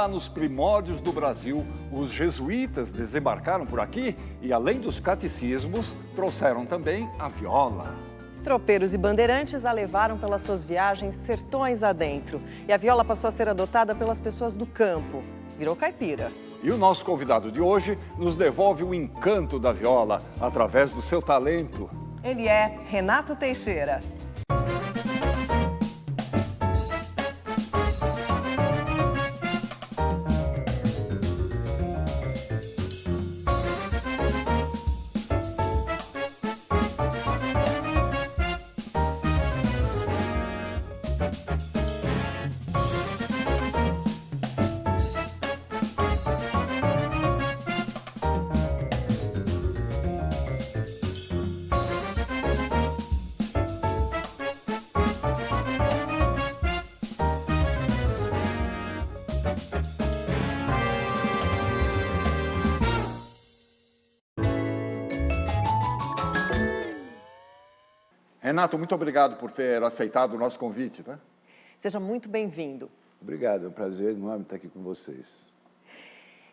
Lá nos primórdios do Brasil, os jesuítas desembarcaram por aqui e, além dos catecismos, trouxeram também a viola. Tropeiros e bandeirantes a levaram pelas suas viagens sertões adentro. E a viola passou a ser adotada pelas pessoas do campo. Virou caipira. E o nosso convidado de hoje nos devolve o encanto da viola através do seu talento. Ele é Renato Teixeira. Renato, muito obrigado por ter aceitado o nosso convite. Tá? Seja muito bem-vindo. Obrigado, é um prazer enorme estar aqui com vocês.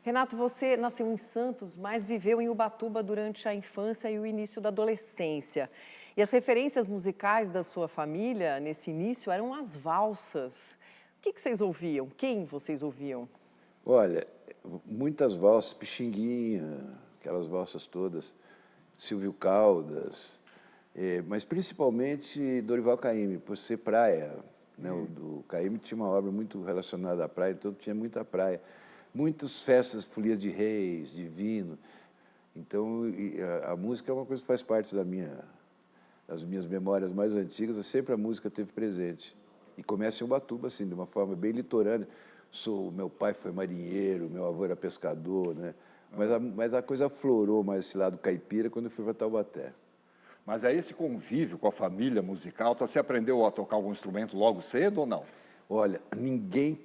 Renato, você nasceu em Santos, mas viveu em Ubatuba durante a infância e o início da adolescência. E as referências musicais da sua família, nesse início, eram as valsas. O que vocês ouviam? Quem vocês ouviam? Olha, muitas valsas, Pixinguinha, aquelas valsas todas, Silvio Caldas, mas principalmente Dorival Caymmi, por ser praia. Né? O Caymmi tinha uma obra muito relacionada à praia, então tinha muita praia. Muitas festas, folias de reis, de vinho. Então, a música é uma coisa que faz parte das minhas memórias mais antigas, sempre a música esteve presente. E começa em Ubatuba, assim, de uma forma bem litorânea. Meu pai foi marinheiro, meu avô era pescador, né? Mas a coisa aflorou mais esse lado caipira quando eu fui para Taubaté. Mas é esse convívio com a família musical, você aprendeu a tocar algum instrumento logo cedo ou não? Olha, ninguém,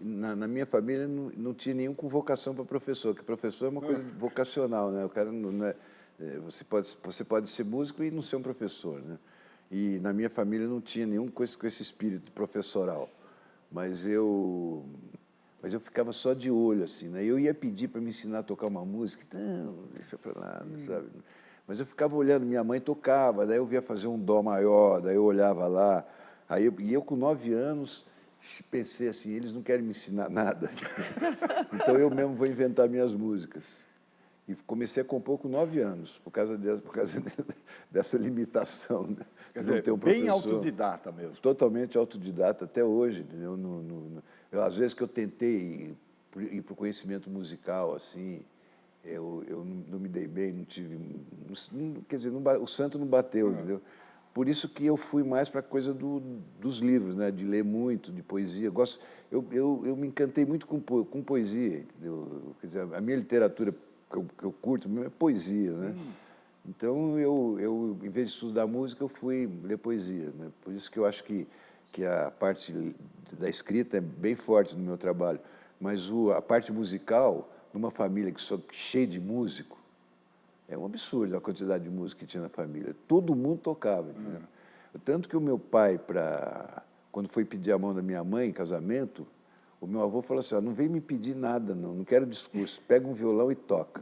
na minha família, não tinha nenhum com vocação para professor, porque professor é uma coisa vocacional, né? O cara não é, você pode ser músico e não ser um professor, né? E na minha família não tinha nenhum com esse espírito professoral, mas eu ficava só de olho, assim, né? Eu ia pedir para me ensinar a tocar uma música, não, deixa para lá, sabe? Mas eu ficava olhando, minha mãe tocava, daí eu via fazer um dó maior, daí eu olhava lá, e eu com 9 anos pensei assim, eles não querem me ensinar nada, então eu mesmo vou inventar minhas músicas. E comecei a compor com 9 anos, por causa dessa limitação, né? Quer dizer, bem autodidata mesmo. Totalmente autodidata até hoje, entendeu? Às vezes que eu tentei ir para o conhecimento musical, assim, eu não me dei bem, não tive... quer dizer, o santo não bateu, entendeu? Por isso que eu fui mais para a coisa dos livros, né? De ler muito, de poesia. Eu me encantei muito com poesia, entendeu? Quer dizer, a minha literatura que eu curto mesmo é poesia, né? Então, em vez de estudar música, eu fui ler poesia, né? Por isso que eu acho que a parte da escrita é bem forte no meu trabalho. Mas a parte musical, numa família cheia de músico, é um absurdo a quantidade de música que tinha na família. Todo mundo tocava, entendeu? Tanto que o meu pai, quando foi pedir a mão da minha mãe em casamento, o meu avô falou assim, não vem me pedir nada, não quero discurso, pega um violão e toca.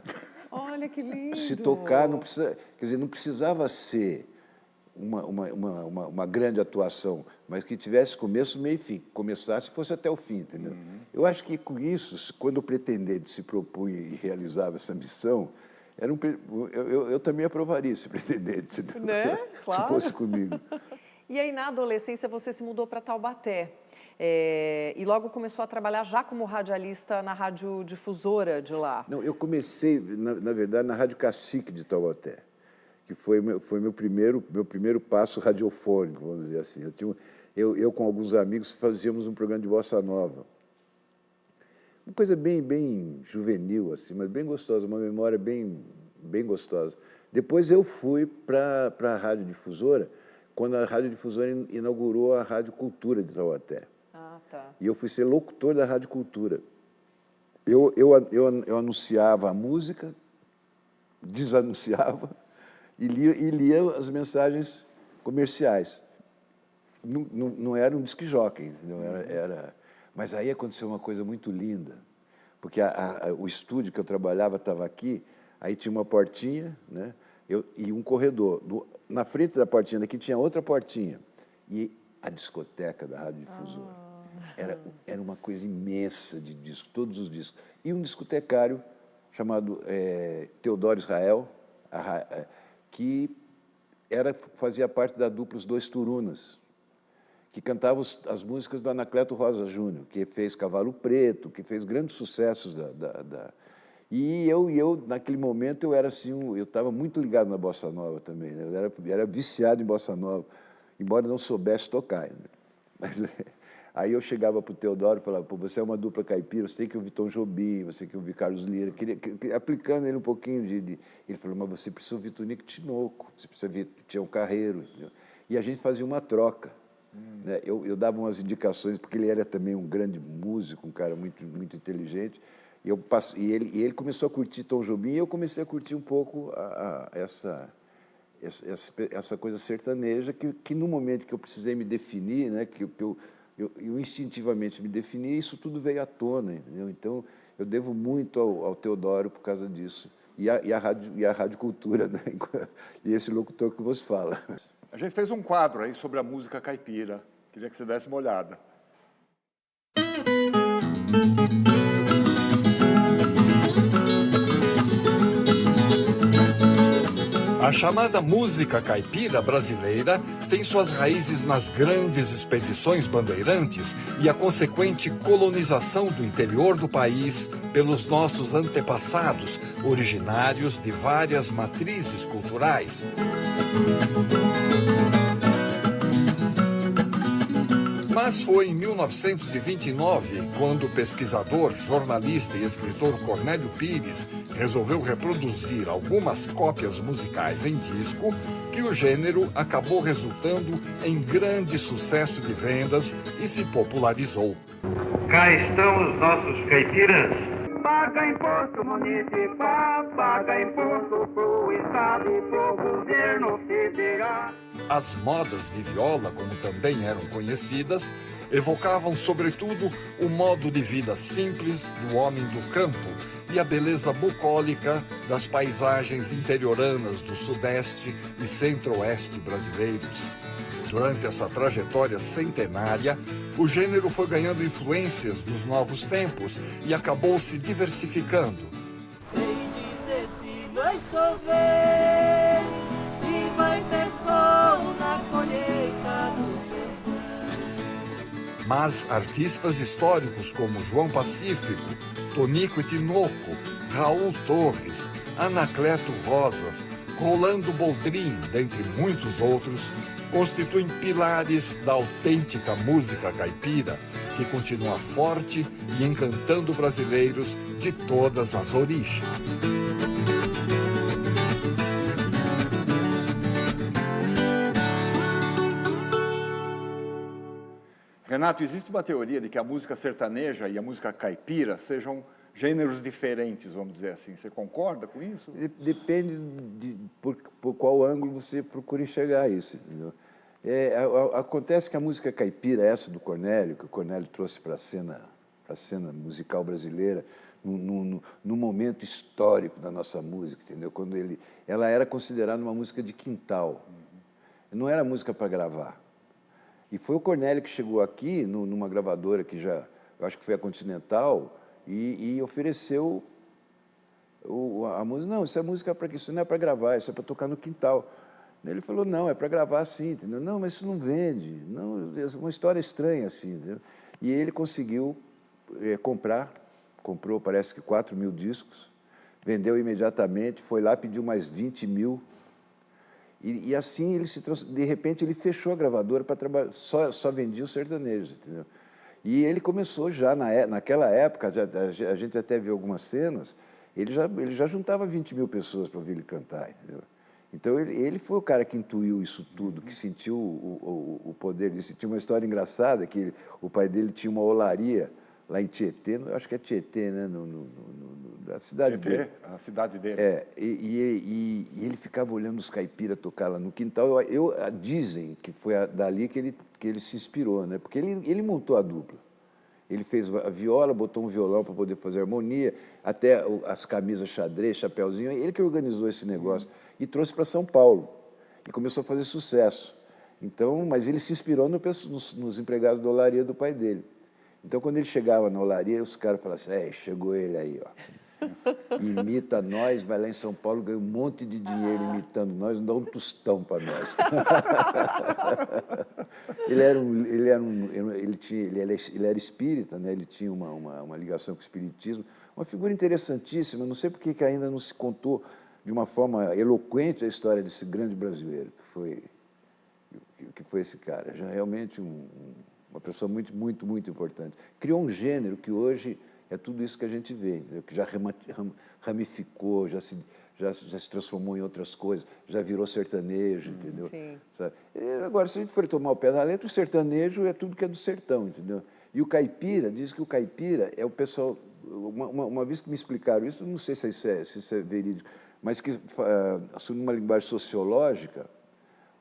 Olha que lindo! Se tocar, não precisa, quer dizer, não precisava ser uma grande atuação, mas que tivesse começo, meio e fim, começasse e fosse até o fim, entendeu? Eu acho que com isso, quando o pretendente se propunha e realizava essa missão, eu também aprovaria esse pretendente, né? Claro. Se fosse comigo. E aí, na adolescência, você se mudou para Taubaté. E logo começou a trabalhar já como radialista na radiodifusora de lá. Não, eu comecei, na verdade, na Rádio Cacique de Taubaté, que foi meu primeiro passo radiofônico, vamos dizer assim. Eu com alguns amigos, fazíamos um programa de bossa nova. Uma coisa bem juvenil, assim, mas bem gostosa, uma memória bem gostosa. Depois eu fui para a radiodifusora, quando a radiodifusora inaugurou a Rádio Cultura de Taubaté. Ah, tá. E eu fui ser locutor da Rádio Cultura. Eu anunciava a música, desanunciava e lia as mensagens comerciais. Não era um disc jockey, entendeu? Mas aí aconteceu uma coisa muito linda, porque o estúdio que eu trabalhava estava aqui, aí tinha uma portinha, né, e um corredor. Na frente da portinha daqui tinha outra portinha. E a discoteca da Rádio Difusora. Era uma coisa imensa de discos, todos os discos. E um discotecário chamado Teodoro Israel, que fazia parte da dupla Os Dois Turunas, que cantava as músicas do Anacleto Rosa Júnior, que fez Cavalo Preto, que fez grandes sucessos E eu, naquele momento, eu era assim, eu estava muito ligado na bossa nova também, né? Eu era viciado em bossa nova, embora não soubesse tocar, né? Mas aí eu chegava para o Teodoro e falava: pô, você é uma dupla caipira, você tem que ouvir Tom Jobim, você tem que ouvir Carlos Lira, aplicando ele um pouquinho Ele falou: mas você precisa ouvir Tonico Tinoco, você precisa ouvir Tião Carreiro, entendeu? E a gente fazia uma troca. Né? Eu dava umas indicações, porque ele era também um grande músico, um cara muito, muito inteligente, e ele começou a curtir Tom Jobim, e eu comecei a curtir um pouco essa coisa sertaneja, que no momento que eu precisei me definir, né, que eu instintivamente me defini, isso tudo veio à tona, entendeu? Então, eu devo muito ao Teodoro por causa disso, e a Rádio Cultura, né? E esse locutor que vos fala. A gente fez um quadro aí sobre a música caipira. Queria que você desse uma olhada. A chamada música caipira brasileira tem suas raízes nas grandes expedições bandeirantes e a consequente colonização do interior do país pelos nossos antepassados, originários de várias matrizes culturais. Mas foi em 1929, quando o pesquisador, jornalista e escritor Cornélio Pires resolveu reproduzir algumas cópias musicais em disco, que o gênero acabou resultando em grande sucesso de vendas e se popularizou. Cá estão os nossos caipiras. Paga imposto municipal, paga imposto pro Estado e pro governo federal. As modas de viola, como também eram conhecidas, evocavam sobretudo o modo de vida simples do homem do campo e a beleza bucólica das paisagens interioranas do sudeste e centro-oeste brasileiros. Durante essa trajetória centenária, o gênero foi ganhando influências dos novos tempos e acabou se diversificando. Sem dizer se vai chover, se vai ter sol na colheita do verão. Mas artistas históricos como João Pacífico, Tonico Tinoco, Raul Torres, Anacleto Rosas, Rolando Boldrin, dentre muitos outros, constituem pilares da autêntica música caipira, que continua forte e encantando brasileiros de todas as origens. Renato, existe uma teoria de que a música sertaneja e a música caipira sejam gêneros diferentes, vamos dizer assim. Você concorda com isso? Depende por qual ângulo você procura enxergar isso, entendeu? Acontece que a música caipira, essa do Cornélio, que o Cornélio trouxe para a cena musical brasileira, num momento histórico da nossa música, entendeu? Quando ela era considerada uma música de quintal, não era música para gravar. E foi o Cornélio que chegou aqui, numa gravadora que eu acho que foi a Continental, e ofereceu a música. Não, isso é música para quê? Isso não é para gravar, isso é para tocar no quintal. Ele falou: não, é para gravar sim, entendeu? Não, mas isso não vende, não, é uma história estranha assim, entendeu? E ele conseguiu comprou parece que 4.000 discos, vendeu imediatamente, foi lá, pediu mais 20.000, e assim de repente ele fechou a gravadora para trabalhar, só vendia os sertanejos, entendeu? E ele começou já, naquela época, a gente até viu algumas cenas, ele já juntava 20.000 pessoas para ouvir ele cantar, entendeu? Então, ele foi o cara que intuiu isso tudo, que sentiu o poder disso. Tinha uma história engraçada, que o pai dele tinha uma olaria lá em Tietê, acho que é Tietê, né? Da cidade dele. A cidade dele. E ele ficava olhando os caipiras tocar lá no quintal. Dizem que foi dali que ele se inspirou, né? Porque ele montou a dupla. Ele fez a viola, botou um violão para poder fazer harmonia, até as camisas xadrez, chapéuzinho, ele que organizou esse negócio e trouxe para São Paulo e começou a fazer sucesso. Então, mas ele se inspirou nos empregados da olaria do pai dele. Então, quando ele chegava na olaria, os caras falavam assim, chegou ele aí, ó. Imita nós, vai lá em São Paulo, ganha um monte de dinheiro imitando nós, não dá um tostão para nós. Ele era espírita, né? Ele tinha uma ligação com o espiritismo, uma figura interessantíssima. Não sei por que ainda não se contou de uma forma eloquente a história desse grande brasileiro que foi esse cara. Já realmente uma pessoa muito, muito, muito importante. Criou um gênero que hoje é tudo isso que a gente vê, entendeu? Que já ramificou, já se transformou em outras coisas, já virou sertanejo, entendeu? Sim. Sabe? Agora, se a gente for tomar o pé da letra, o sertanejo é tudo que é do sertão, entendeu? E o caipira, diz que o caipira é o pessoal... Uma vez que me explicaram isso, não sei se isso é verídico, mas que, assumindo uma linguagem sociológica,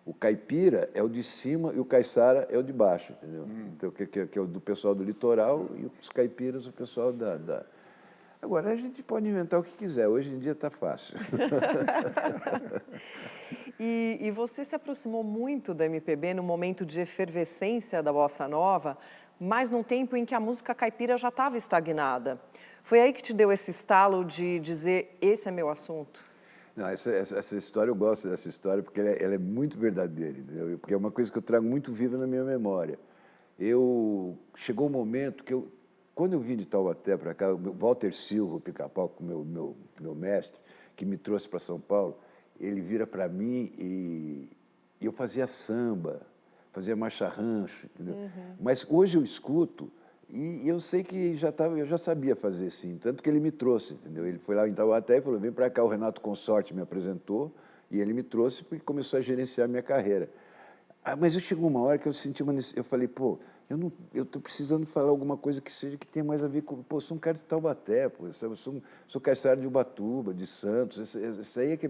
o caipira é o de cima e o caiçara é o de baixo, entendeu? Então, que é o do pessoal do litoral e os caipiras, o pessoal da... Agora, a gente pode inventar o que quiser, hoje em dia está fácil. E você se aproximou muito da MPB no momento de efervescência da bossa nova, mas num tempo em que a música caipira já estava estagnada. Foi aí que te deu esse estalo de dizer, esse é meu assunto? Não, essa história, eu gosto dessa história porque ela é muito verdadeira, entendeu? Porque é uma coisa que eu trago muito viva na minha memória. Chegou um momento que quando eu vim de Taubaté para cá, o Walter Silva, o Pica-Pau, meu mestre, que me trouxe para São Paulo, ele vira para mim e eu fazia samba, fazia marcha-rancho, entendeu? Mas hoje eu escuto e eu sei que eu já sabia fazer, sim, tanto que ele me trouxe, entendeu? Ele foi lá em Taubaté e falou, vem para cá, o Renato Consorte me apresentou e ele me trouxe porque começou a gerenciar a minha carreira. Mas chegou uma hora que eu senti eu falei, pô, eu estou precisando falar alguma coisa que tenha mais a ver com... Pô, eu sou um cara de Taubaté, pô, eu sou caiçara de Ubatuba, de Santos, isso aí é que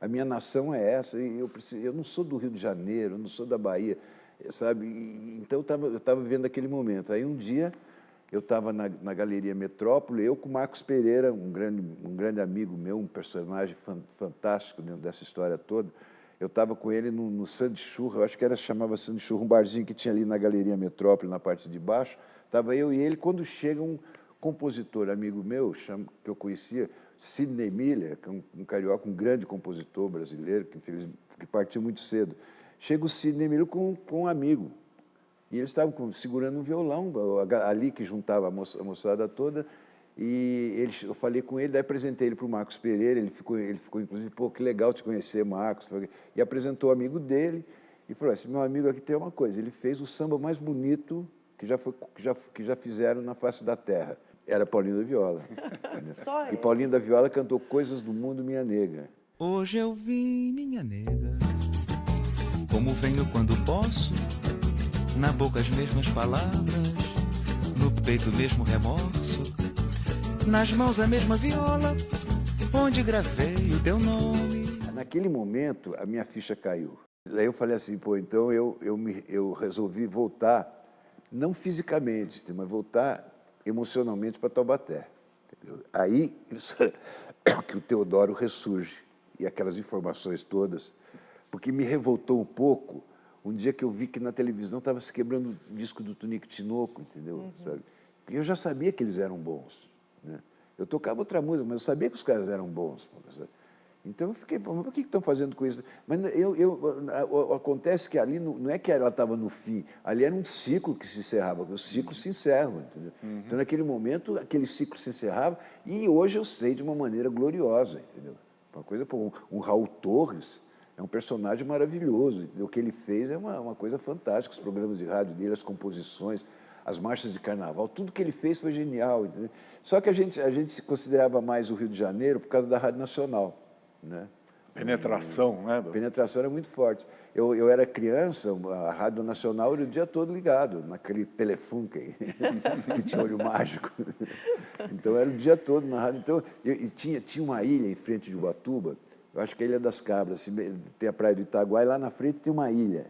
a minha nação é essa, e eu não sou do Rio de Janeiro, eu não sou da Bahia, sabe? Então eu estava vivendo aquele momento. Aí um dia eu estava na Galeria Metrópole, eu com o Marcos Pereira, um grande amigo meu, um personagem fantástico dentro dessa história toda. Eu estava com ele no Sandichurra, eu acho que chamava Sandichurra, um barzinho que tinha ali na Galeria Metrópole, na parte de baixo. Estava eu e ele, quando chega um compositor amigo meu, que eu conhecia, Sidney Miller, que é um carioca, um grande compositor brasileiro, que partiu muito cedo. Chega o Sidney Miller com um amigo, e eles estavam segurando um violão, ali que juntava a moçada toda, e eu falei com ele, daí apresentei ele para o Marcos Pereira, ele ficou inclusive, pô, que legal te conhecer, Marcos, e apresentou o amigo dele, e falou assim, meu amigo aqui tem uma coisa, ele fez o samba mais bonito que já fizeram na face da terra, era Paulinho da Viola. E Paulinho da Viola cantou Coisas do Mundo, Minha Nega. Hoje eu vim, minha nega, como venho quando posso, na boca as mesmas palavras, no peito o mesmo remorso, nas mãos a mesma viola, onde gravei o teu nome. Naquele momento, a minha ficha caiu. Daí eu falei assim, pô, então eu resolvi voltar, não fisicamente, mas voltar emocionalmente para Taubaté. Entendeu? Aí que o Teodoro ressurge, e aquelas informações todas, porque me revoltou um pouco um dia que eu vi que na televisão estava se quebrando o disco do Tunico Tinoco, entendeu? Sabe? E eu já sabia que eles eram bons. Né? Eu tocava outra música, mas eu sabia que os caras eram bons. Sabe? Então eu fiquei, mas o que estão fazendo com isso? Mas acontece que ali não é que ela estava no fim, ali era um ciclo que se encerrava, os ciclos se encerram, entendeu? Então naquele momento aquele ciclo se encerrava e hoje eu sei de uma maneira gloriosa, entendeu? Uma coisa, um Raul Torres é um personagem maravilhoso, entendeu? O que ele fez é uma coisa fantástica, os programas de rádio dele, as composições, as marchas de carnaval, tudo que ele fez foi genial, entendeu? Só que a gente se considerava mais o Rio de Janeiro por causa da Rádio Nacional. Né? Penetração, né? A penetração era muito forte. Eu era criança, a Rádio Nacional era o dia todo ligado, naquele telefone que tinha olho mágico. Então era o dia todo na rádio. Então, tinha uma ilha em frente de Ubatuba, eu acho que é a Ilha das Cabras, tem a praia do Itaguá, e lá na frente tem uma ilha.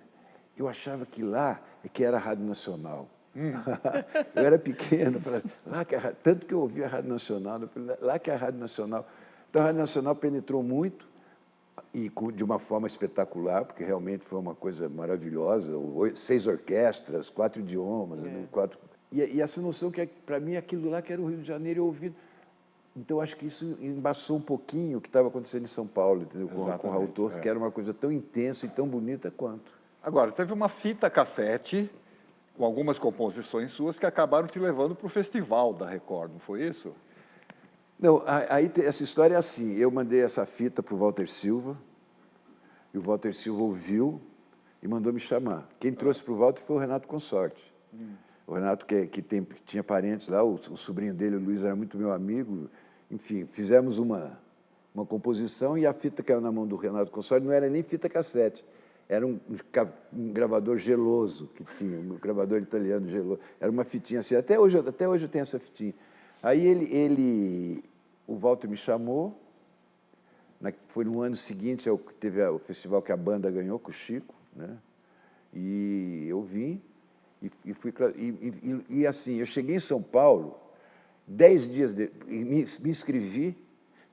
Eu achava que lá é que era a Rádio Nacional. Eu era pequeno, lá que tanto que eu ouvia a Rádio Nacional, eu falei, lá que é a Rádio Nacional. Então, a Rádio Nacional penetrou muito, e de uma forma espetacular, porque realmente foi uma coisa maravilhosa, 6 orquestras, 4 idiomas, 4... E essa noção que, para mim, aquilo lá que era o Rio de Janeiro, eu ouvi... Então, acho que isso embaçou um pouquinho o que estava acontecendo em São Paulo, entendeu? Com o Raul Torres, que era uma coisa tão intensa e tão bonita quanto. Agora, teve uma fita cassete com algumas composições suas que acabaram te levando para o festival da Record, não foi isso? Não, aí essa história é assim, eu mandei essa fita para o Walter Silva, e o Walter Silva ouviu e mandou me chamar. Quem trouxe para o Walter foi o Renato Consorte. O Renato, que tinha parentes lá, o sobrinho dele, o Luiz, era muito meu amigo. Enfim, fizemos uma composição e a fita caiu na mão do Renato Consorte, não era nem fita cassete, era um gravador geloso que tinha, um gravador italiano geloso. Era uma fitinha assim, até hoje eu tenho essa fitinha. Aí o Walter me chamou, foi no ano seguinte, teve o festival que a banda ganhou com o Chico, né? E eu vim e fui... E assim, eu cheguei em São Paulo, 10 dias... me inscrevi,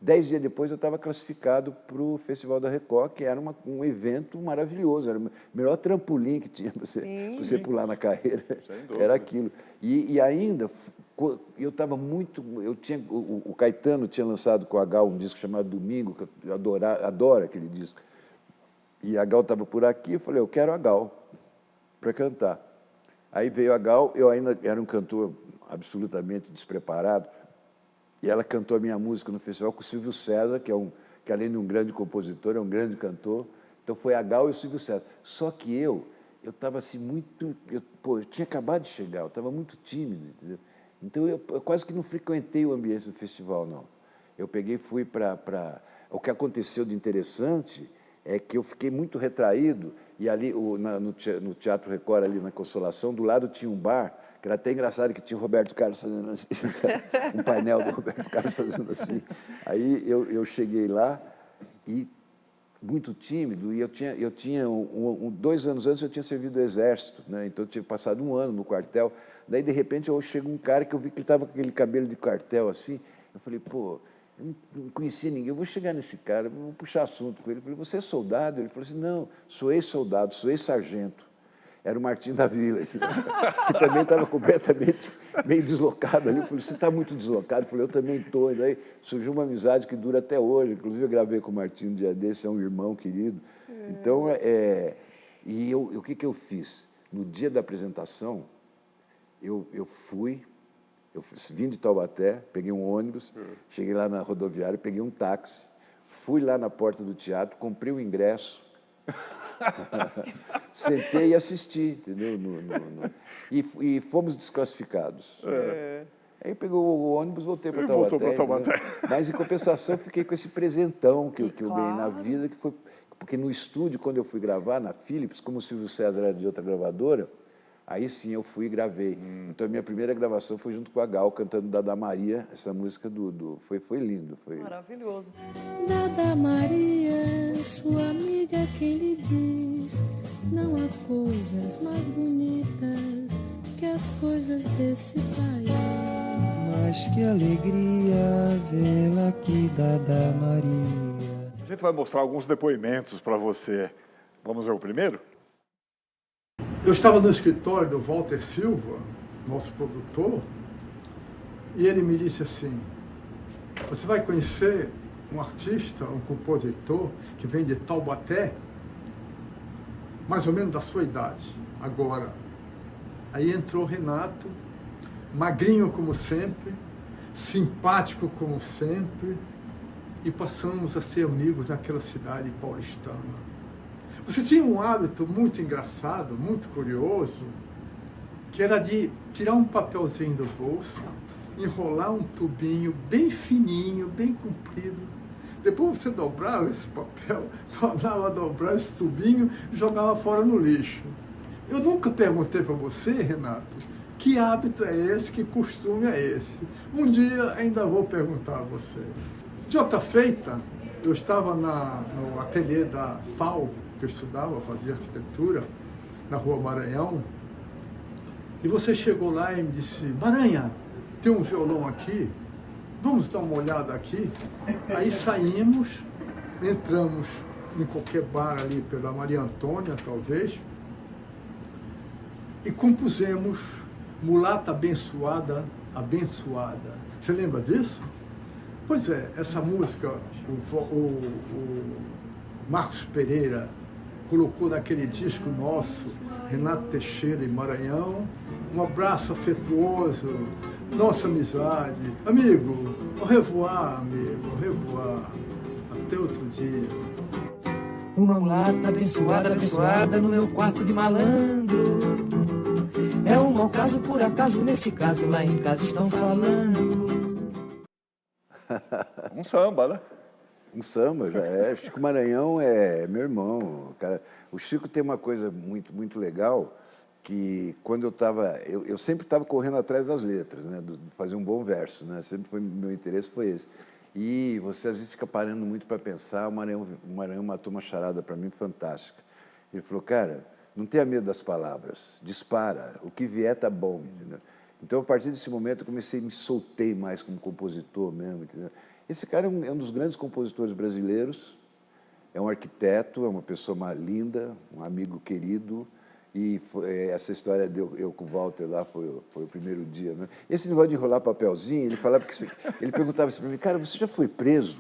10 dias depois eu estava classificado para o Festival da Record, que era um evento maravilhoso, era o melhor trampolim que tinha para você pular na carreira, era aquilo. E ainda, eu estava muito... o Caetano tinha lançado com a Gal um disco chamado Domingo, que eu adoro aquele disco. E a Gal estava por aqui, eu falei, eu quero a Gal para cantar. Aí veio a Gal, eu ainda era um cantor absolutamente despreparado, e ela cantou a minha música no festival com o Silvio César, que além de um grande compositor, é um grande cantor. Então foi a Gal e o Silvio César. Só que eu estava assim muito... eu tinha acabado de chegar, eu estava muito tímido, entendeu? Então eu quase que não frequentei o ambiente do festival, não. Eu peguei e fui para... O que aconteceu de interessante é que eu fiquei muito retraído, e ali no Teatro Record, ali na Consolação, do lado tinha um bar, que era até engraçado, que tinha o Roberto Carlos fazendo assim, um painel do Roberto Carlos fazendo assim. Aí eu cheguei lá, e muito tímido, e eu tinha 2 anos antes eu tinha servido o Exército, né? Então eu tinha passado 1 ano no quartel. Daí, de repente, chega um cara que eu vi que ele estava com aquele cabelo de quartel assim, eu falei, pô, eu não conhecia ninguém, eu vou chegar nesse cara, vou puxar assunto com ele. Eu falei, você é soldado? Ele falou assim, não, sou ex-soldado, sou ex-sargento. Era o Martim da Vila, que também estava completamente meio deslocado ali. Eu falei, você está muito deslocado? Eu falei, eu também estou. Daí surgiu uma amizade que dura até hoje. Inclusive, eu gravei com o Martim um dia desse, é um irmão querido. Então, o que eu fiz? No dia da apresentação, eu vim de Taubaté, peguei um ônibus, cheguei lá na rodoviária, peguei um táxi, fui lá na porta do teatro, comprei o ingresso, sentei e assisti, entendeu? E fomos desclassificados. Aí pegou o ônibus, voltei para Taubaté. Voltou para Taubaté. Né? Mas, em compensação, fiquei com esse presentão que eu ganhei na vida, que foi... Porque no estúdio, quando eu fui gravar, na Philips, como o Silvio César era de outra gravadora, aí sim eu fui e gravei. Então, a minha primeira gravação foi junto com a Gal, cantando Dada Maria, essa música foi lindo. Foi... Maravilhoso. Dada Maria, sua amiga, quem lhe diz, não há coisas mais bonitas que as coisas desse país. Mas que alegria vê-la aqui, Dada Maria. A gente vai mostrar alguns depoimentos para você. Vamos ver o primeiro? Eu estava no escritório do Walter Silva, nosso produtor, e ele me disse assim, você vai conhecer um artista, um compositor que vem de Taubaté, mais ou menos da sua idade, agora. Aí entrou Renato, magrinho como sempre, simpático como sempre, e passamos a ser amigos naquela cidade paulistana. Você tinha um hábito muito engraçado, muito curioso, que era de tirar um papelzinho do bolso, enrolar um tubinho bem fininho, bem comprido. Depois você dobrava esse papel, tornava a dobrar esse tubinho e jogava fora no lixo. Eu nunca perguntei para você, Renato, que hábito é esse, que costume é esse. Um dia ainda vou perguntar a você. De outra feita, eu estava no ateliê da FAO, que eu estudava, fazia arquitetura, na Rua Maranhão, E você chegou lá e me disse, Maranhão, tem um violão aqui, vamos dar uma olhada aqui? Aí saímos, entramos em qualquer bar ali pela Maria Antônia, talvez, e compusemos Mulata Abençoada, Abençoada. Você lembra disso? Pois é, essa música, o Marcos Pereira colocou naquele disco nosso, Renato Teixeira e Maranhão. Um abraço afetuoso, nossa amizade. Amigo, au revoir, amigo, au revoir. Até outro dia. Uma mulata abençoada, abençoada no meu quarto de malandro. É um mau caso, por acaso, nesse caso lá em casa estão falando. Um samba, né? Um samba, já é. Chico Maranhão é meu irmão. Cara, o Chico tem uma coisa muito, muito legal, que quando eu estava... Eu sempre estava correndo atrás das letras, né? De fazer um bom verso, né? Sempre foi, meu interesse foi esse. E você às vezes fica parando muito para pensar. O Maranhão matou uma charada para mim fantástica. Ele falou, cara, não tenha medo das palavras, dispara, o que vier tá bom, entendeu? Então, a partir desse momento, eu me soltei mais como compositor mesmo, entendeu? Esse cara é um dos grandes compositores brasileiros, é um arquiteto, é uma pessoa linda, um amigo querido, e essa história de eu com o Walter lá foi o primeiro dia, né? Esse negócio de enrolar papelzinho, ele falava ele perguntava assim para mim, cara, você já foi preso?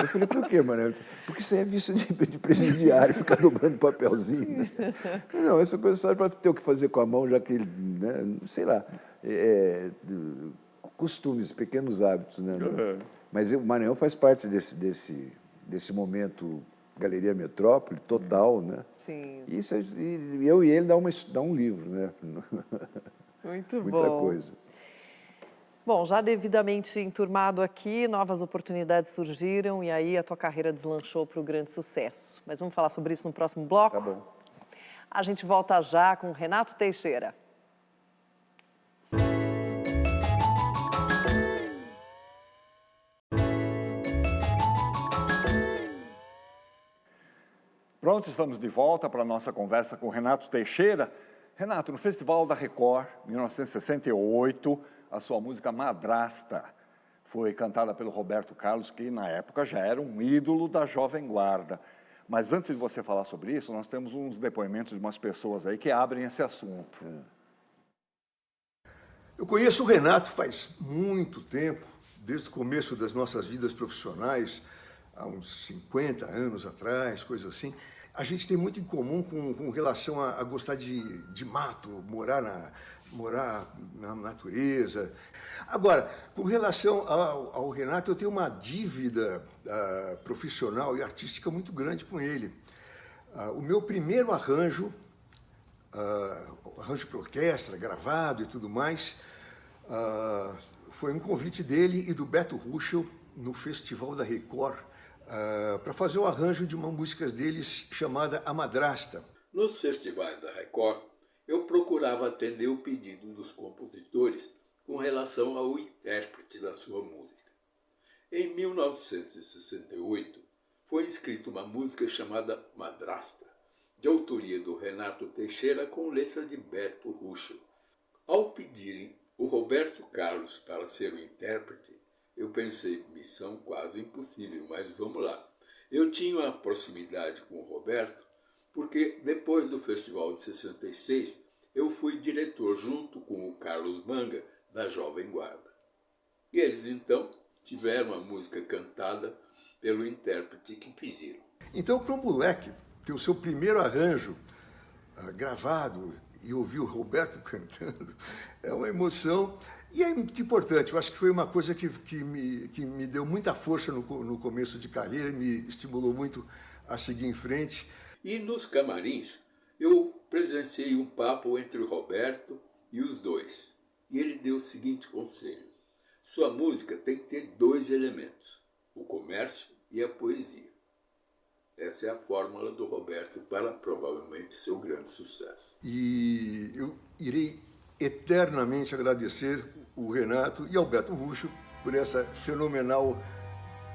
Eu falei, por quê, mano? Porque isso aí é vício de presidiário, ficar dobrando papelzinho. Né? Não, essa coisa só para ter o que fazer com a mão, já que ele, né, sei lá, costumes, pequenos hábitos, né? Uhum. Mas o Maranhão faz parte desse momento Galeria Metrópole, total, né? Sim. E eu e ele dá um livro, né? Muito bom. Muita coisa. Bom, já devidamente enturmado aqui, novas oportunidades surgiram e aí a tua carreira deslanchou para o grande sucesso. Mas vamos falar sobre isso no próximo bloco? Tá bom. A gente volta já com Renato Teixeira. Pronto, estamos de volta para a nossa conversa com Renato Teixeira. Renato, no Festival da Record, 1968, a sua música Madrasta foi cantada pelo Roberto Carlos, que na época já era um ídolo da Jovem Guarda. Mas antes de você falar sobre isso, nós temos uns depoimentos de umas pessoas aí que abrem esse assunto. Eu conheço o Renato faz muito tempo, desde o começo das nossas vidas profissionais, há uns 50 anos atrás, coisa assim. A gente tem muito em comum com relação a gostar de mato, morar na natureza. Agora, com relação ao Renato, eu tenho uma dívida profissional e artística muito grande com ele. O meu primeiro arranjo para orquestra, gravado e tudo mais, foi um convite dele e do Beto Ruschel no Festival da Record, para fazer o arranjo de uma música deles chamada A Madrasta. Nos festivais da Record, eu procurava atender o pedido dos compositores com relação ao intérprete da sua música. Em 1968, foi escrita uma música chamada Madrasta, de autoria do Renato Teixeira com letra de Beto Ruschel. Ao pedirem o Roberto Carlos para ser o intérprete, eu pensei, missão quase impossível, mas vamos lá. Eu tinha uma proximidade com o Roberto, porque depois do Festival de 66, eu fui diretor junto com o Carlos Manga, da Jovem Guarda. E eles, então, tiveram a música cantada pelo intérprete que pediram. Então, para um moleque ter o seu primeiro arranjo gravado e ouvir o Roberto cantando, é uma emoção. E é muito importante, eu acho que foi uma coisa que me deu muita força no começo de carreira, me estimulou muito a seguir em frente. E nos camarins, eu presenciei um papo entre o Roberto e os dois. E ele deu o seguinte conselho: sua música tem que ter 2 elementos, o comércio e a poesia. Essa é a fórmula do Roberto para provavelmente seu grande sucesso. E eu irei eternamente agradecer o Renato e ao Beto Ruschel por essa fenomenal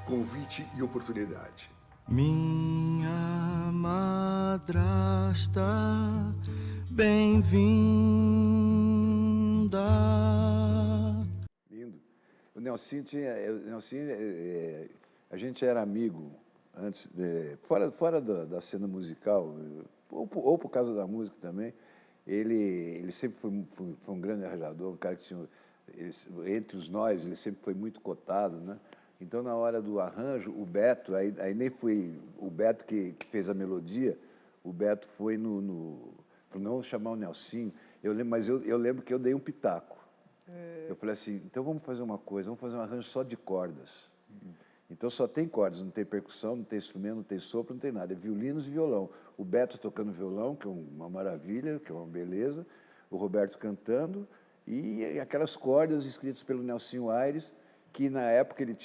convite e oportunidade. Minha madrasta, bem-vinda dá. Lindo. O Nelsinho a gente era amigo antes, fora da cena musical, ou por causa da música também. Ele sempre foi um grande arranjador, um cara que tinha... entre os nós, ele sempre foi muito cotado, né? Então, na hora do arranjo, o Beto, aí nem foi o Beto que fez a melodia, o Beto foi para não chamar o Nelsinho, mas eu lembro que eu dei um pitaco. Eu falei assim, então vamos fazer uma coisa, vamos fazer um arranjo só de cordas. Então só tem cordas, não tem percussão, não tem instrumento, não tem sopro, não tem nada, é violinos e violão. O Beto tocando violão, que é uma maravilha, que é uma beleza, o Roberto cantando, e aquelas cordas escritas pelo Nelsinho Aires, que na época ele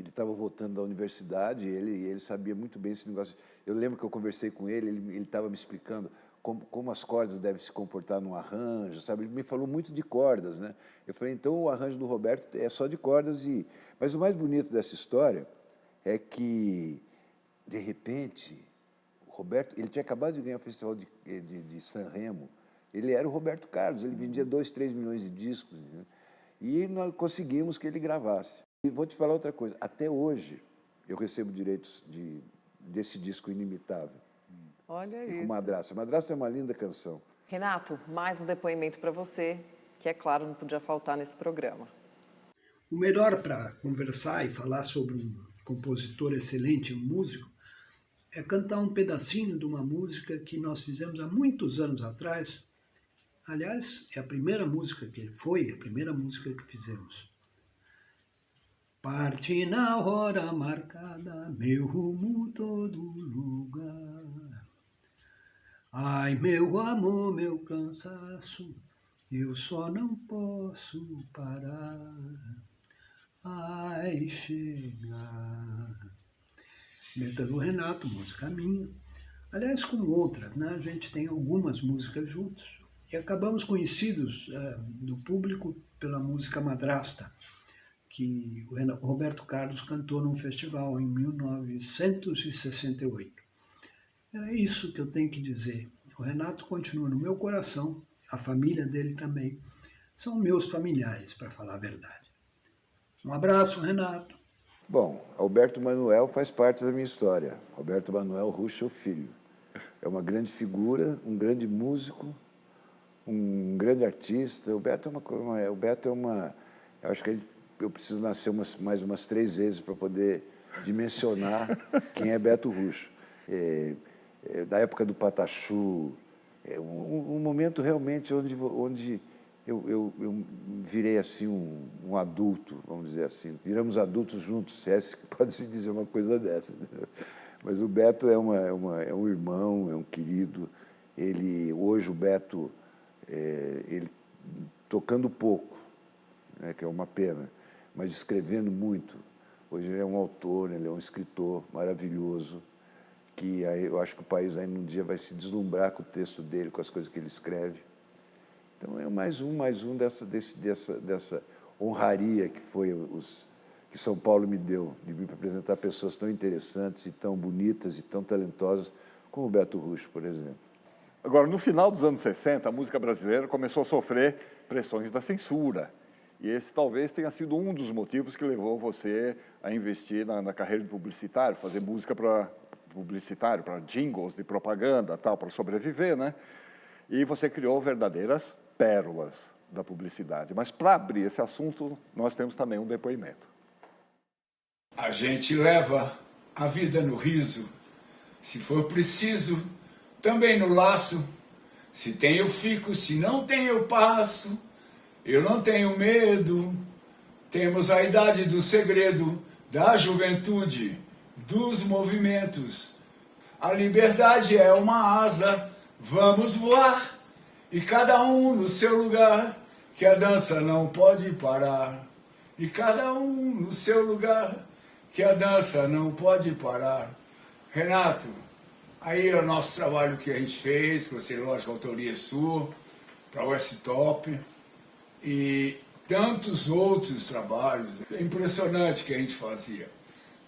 estava voltando da universidade, e ele sabia muito bem esse negócio. Eu lembro que eu conversei com ele estava me explicando como as cordas devem se comportar num arranjo, sabe? Ele me falou muito de cordas, né? Eu falei, então o arranjo do Roberto é só de cordas. Mas o mais bonito dessa história é que, de repente, o Roberto, ele tinha acabado de ganhar o Festival de Sanremo, ele era o Roberto Carlos, ele vendia 2, 3 milhões de discos, né? E nós conseguimos que ele gravasse. E vou te falar outra coisa, até hoje eu recebo direitos desse disco Inimitável. Olha isso. Com Madrasta. Madrasta é uma linda canção. Renato, mais um depoimento para você, que é claro, não podia faltar nesse programa. O melhor para conversar e falar sobre um compositor excelente, um músico, é cantar um pedacinho de uma música que nós fizemos há muitos anos atrás. Aliás, é a primeira música que fizemos. Parte na hora marcada, meu rumo todo lugar. Ai, meu amor, meu cansaço, eu só não posso parar. Ai, chega. Letra do Renato, música minha. Aliás, como outras, né? A gente tem algumas músicas juntos. E acabamos conhecidos do público pela música Madrasta, que o Roberto Carlos cantou num festival em 1968. É isso que eu tenho que dizer. O Renato continua no meu coração, a família dele também. São meus familiares, para falar a verdade. Um abraço, Renato. Bom, Alberto Manuel faz parte da minha história. Alberto Manuel Ruschel Filho. É uma grande figura, um grande músico, um grande artista. O Beto é uma... Eu acho que eu preciso nascer mais umas 3 vezes para poder dimensionar quem é Beto Ruschel. Da época do Patachu, um momento realmente onde eu virei assim um adulto, vamos dizer assim. Viramos adultos juntos, se é que pode-se dizer uma coisa dessa. Mas o Beto é um irmão, é um querido. Hoje o Beto, ele tocando pouco, né, que é uma pena, mas escrevendo muito. Hoje ele é um autor, ele é um escritor maravilhoso, que eu acho que o país ainda um dia vai se deslumbrar com o texto dele, com as coisas que ele escreve. Então é mais um dessa honraria que São Paulo me deu, de me apresentar pessoas tão interessantes e tão bonitas e tão talentosas como o Beto Ruschel, por exemplo. Agora, no final dos anos 60, a música brasileira começou a sofrer pressões da censura. E esse talvez tenha sido um dos motivos que levou você a investir na carreira de publicitário, fazer música para publicitário, para jingles de propaganda, tal, para sobreviver, né? E você criou verdadeiras pérolas da publicidade. Mas para abrir esse assunto, nós temos também um depoimento. A gente leva a vida no riso, se for preciso, também no laço. Se tem eu fico, se não tem eu passo. Eu não tenho medo. Temos a idade do segredo, da juventude, dos movimentos. A liberdade é uma asa, vamos voar, e cada um no seu lugar, que a dança não pode parar. E cada um no seu lugar, que a dança não pode parar. Renato, aí é o nosso trabalho que a gente fez, com você, lógico, a autoria sua, para o S-Top, e tantos outros trabalhos. É impressionante que a gente fazia.